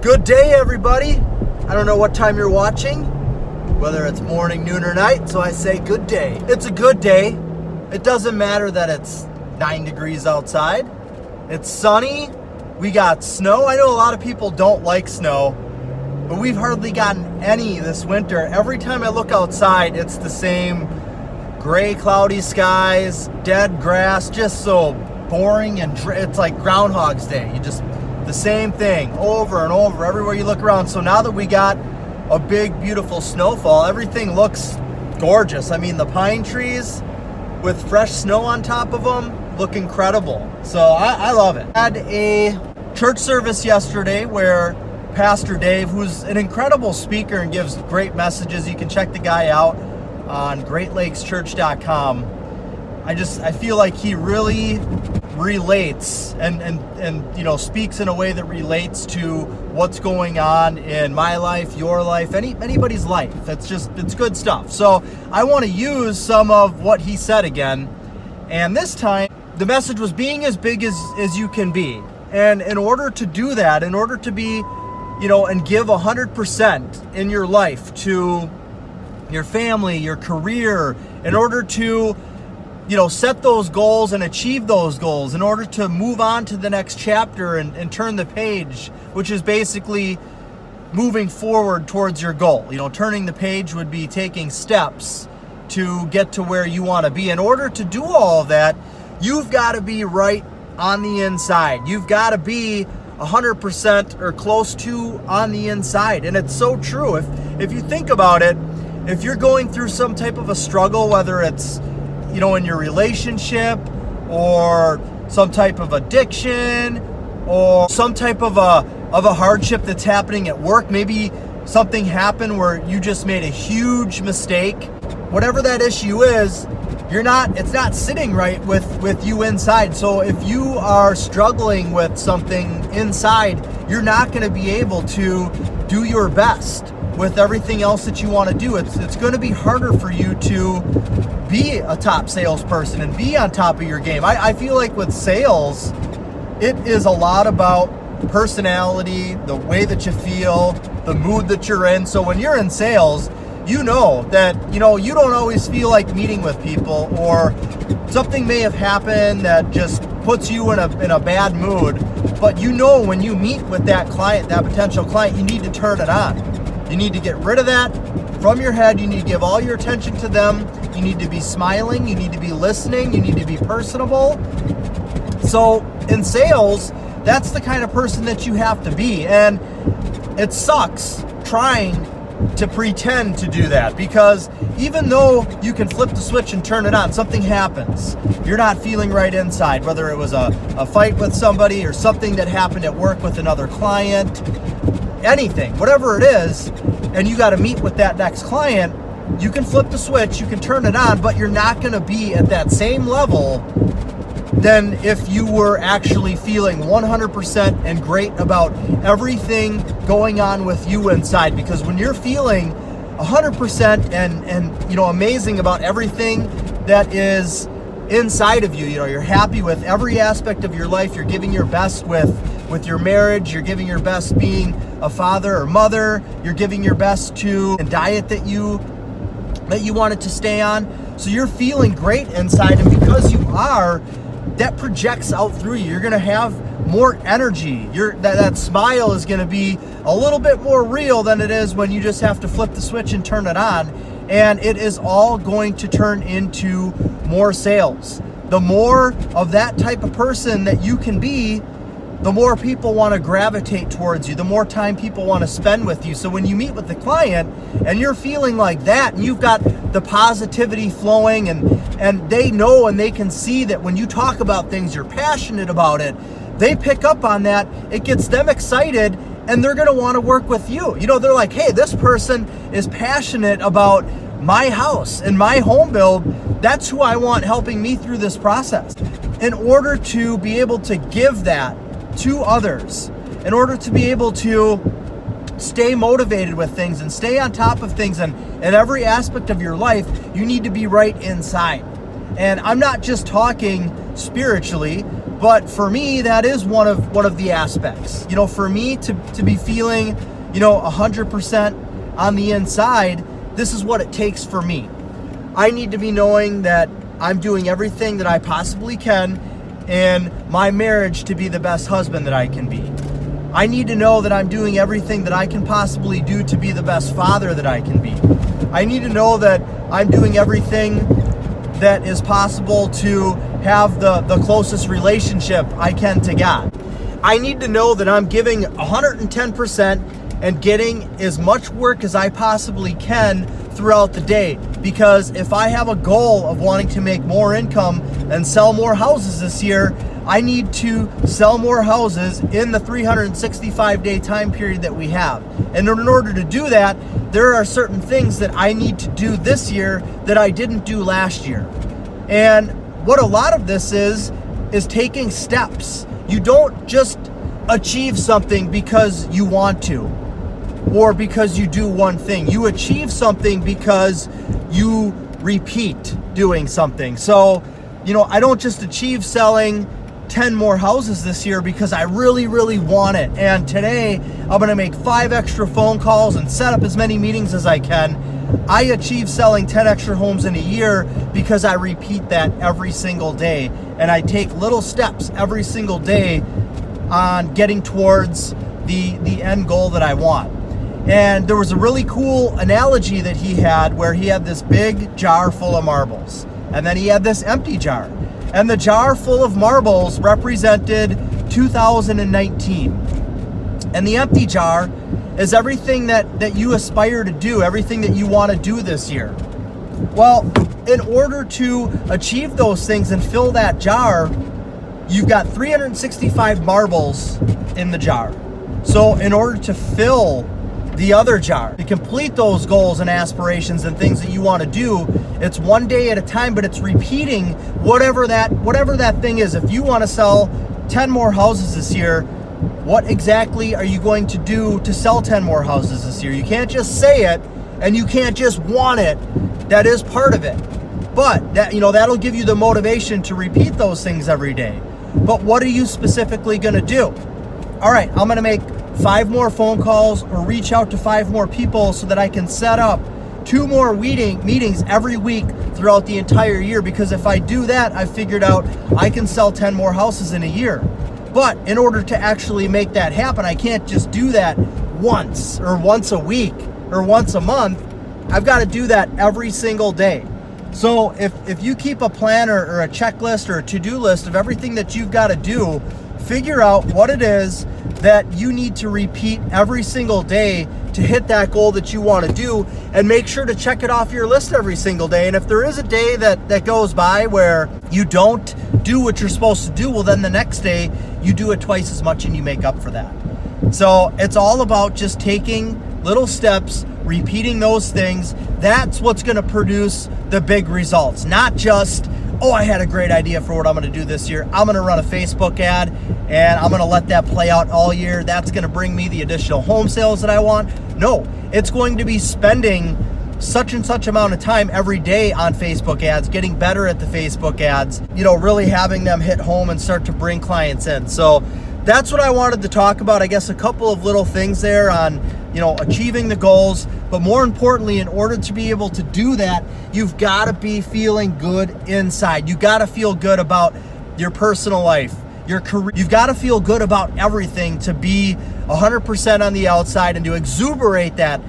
Good day, everybody. I don't know what time you're watching, whether it's morning, noon, or night, so I say good day. It's a good day. It doesn't matter that it's 9 degrees outside. It's sunny. We got snow. I know a lot of people don't like snow, but we've hardly gotten any this winter. Every time I look outside, it's the same gray, cloudy skies, dead grass, just so boring, and it's like Groundhog's Day. The same thing over and over everywhere you look around. So now that we got a big, beautiful snowfall, everything looks gorgeous. I mean, the pine trees with fresh snow on top of them look incredible. So I love it. I had a church service yesterday where Pastor Dave, who's an incredible speaker and gives great messages, you can check the guy out on greatlakechurch.com. I feel like he really relates and speaks in a way that relates to what's going on in my life, your life, anybody's life. It's good stuff. So I want to use some of what he said again. And this time the message was being as big as you can be. And in order to do that, in order to be, and give 100% in your life to your family, your career, in order to set those goals and achieve those goals, in order to move on to the next chapter and turn the page, which is basically moving forward towards your goal. Turning the page would be taking steps to get to where you want to be. In order to do all of that, you've got to be right on the inside. You've got to be 100% or close to on the inside. And it's so true. If you think about it, if you're going through some type of a struggle, whether it's in your relationship, or some type of addiction, or some type of a hardship that's happening at work. Maybe something happened where you just made a huge mistake. Whatever that issue is, it's not sitting right with you inside. So if you are struggling with something inside, you're not going to be able to do your best with everything else that you want to do. It's going to be harder for you to be a top salesperson and be on top of your game. I feel like with sales, it is a lot about personality, the way that you feel, the mood that you're in. So when you're in sales, you know that, you don't always feel like meeting with people, or something may have happened that just puts you in a bad mood. But when you meet with that client, that potential client, you need to turn it on. You need to get rid of that from your head. You need to give all your attention to them. You need to be smiling. You need to be listening. You need to be personable. So in sales, that's the kind of person that you have to be. And it sucks trying to pretend to do that, because even though you can flip the switch and turn it on, something happens. You're not feeling right inside, whether it was a fight with somebody or something that happened at work with another client, anything, whatever it is, and you got to meet with that next client. You can flip the switch, you can turn it on, but you're not going to be at that same level than if you were actually feeling 100% and great about everything going on with you inside. Because when you're feeling 100% and amazing about everything that is inside of you, you're happy with every aspect of your life, you're giving your best with your marriage, you're giving your best being a father or mother, you're giving your best to a diet that you wanted to stay on. So you're feeling great inside, and because you are, that projects out through you. You're going to have more energy. That smile is going to be a little bit more real than it is when you just have to flip the switch and turn it on. And it is all going to turn into more sales. The more of that type of person that you can be, the more people want to gravitate towards you, the more time people want to spend with you. So when you meet with the client and you're feeling like that, and you've got the positivity flowing, and they know and they can see that when you talk about things, you're passionate about it, they pick up on that. It gets them excited, and they're going to want to work with you. They're like, hey, this person is passionate about my house and my home build. That's who I want helping me through this process. In order to be able to give that to others, in order to be able to stay motivated with things and stay on top of things and in every aspect of your life, you need to be right inside. And I'm not just talking spiritually, But for me, that is one of the aspects. For me to be feeling, 100% on the inside, this is what it takes for me. I need to be knowing that I'm doing everything that I possibly can in my marriage to be the best husband that I can be. I need to know that I'm doing everything that I can possibly do to be the best father that I can be. I need to know that I'm doing everything that is possible to have the closest relationship I can to God. I need to know that I'm giving 110% and getting as much work as I possibly can throughout the day. Because if I have a goal of wanting to make more income and sell more houses this year, I need to sell more houses in the 365-day time period that we have. And in order to do that, there are certain things that I need to do this year that I didn't do last year. And what a lot of this is taking steps. You don't just achieve something because you want to or because you do one thing. You achieve something because you repeat doing something. So, I don't just achieve selling 10 more houses this year because I really, really want it. And today I'm going to make 5 extra phone calls and set up as many meetings as I can. I achieve selling 10 extra homes in a year because I repeat that every single day. And I take little steps every single day on getting towards the end goal that I want. And there was a really cool analogy that he had where he had this big jar full of marbles. And then he had this empty jar. And the jar full of marbles represented 2019. And the empty jar is everything that you aspire to do, everything that you want to do this year. Well, in order to achieve those things and fill that jar, you've got 365 marbles in the jar. So in order to fill the other jar, to complete those goals and aspirations and things that you want to do, it's one day at a time, but it's repeating whatever that thing is. If you want to sell 10 more houses this year, what exactly are you going to do to sell 10 more houses this year? You can't just say it and you can't just want it. That is part of it. But that'll give you the motivation to repeat those things every day. But what are you specifically going to do? All right, I'm going to make 5 more phone calls or reach out to 5 more people so that I can set up 2 more meetings every week throughout the entire year. Because if I do that, I've figured out I can sell 10 more houses in a year. But in order to actually make that happen, I can't just do that once or once a week or once a month. I've got to do that every single day. So if you keep a plan or a checklist or a to-do list of everything that you've got to do, figure out what it is that you need to repeat every single day to hit that goal that you want to do, and make sure to check it off your list every single day. And if there is a day that goes by where you don't do what you're supposed to do, well, then the next day you do it twice as much and you make up for that. So it's all about just taking little steps, repeating those things. That's what's going to produce the big results. Not just, oh, I had a great idea for what I'm going to do this year. I'm going to run a Facebook ad and I'm going to let that play out all year. That's going to bring me the additional home sales that I want. No, it's going to be spending such and such amount of time every day on Facebook ads, getting better at the Facebook ads, really having them hit home and start to bring clients in. So that's what I wanted to talk about. I guess a couple of little things there on, achieving the goals. But more importantly, in order to be able to do that, you've got to be feeling good inside. You got to feel good about your personal life, your career. You've got to feel good about everything to be 100% on the outside and to exuberate that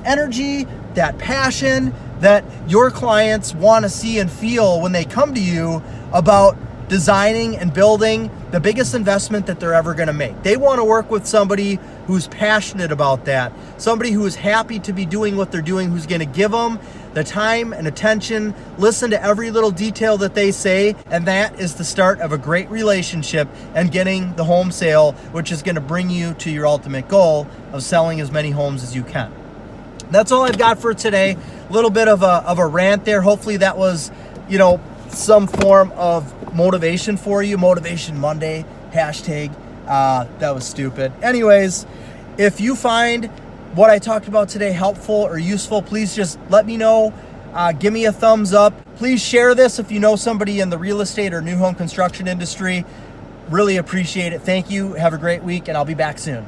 energy, that passion that your clients want to see and feel when they come to you about designing and building the biggest investment that they're ever going to make. They want to work with somebody who's passionate about that, somebody who is happy to be doing what they're doing, who's going to give them the time and attention, listen to every little detail that they say, and that is the start of a great relationship and getting the home sale, which is going to bring you to your ultimate goal of selling as many homes as you can. That's all I've got for today. A little bit of a rant there. Hopefully that was, some form of motivation for you. Motivation Monday, hashtag. That was stupid. Anyways, if you find what I talked about today helpful or useful, please just let me know. Give me a thumbs up. Please share this if you know somebody in the real estate or new home construction industry. Really appreciate it. Thank you. Have a great week, and I'll be back soon.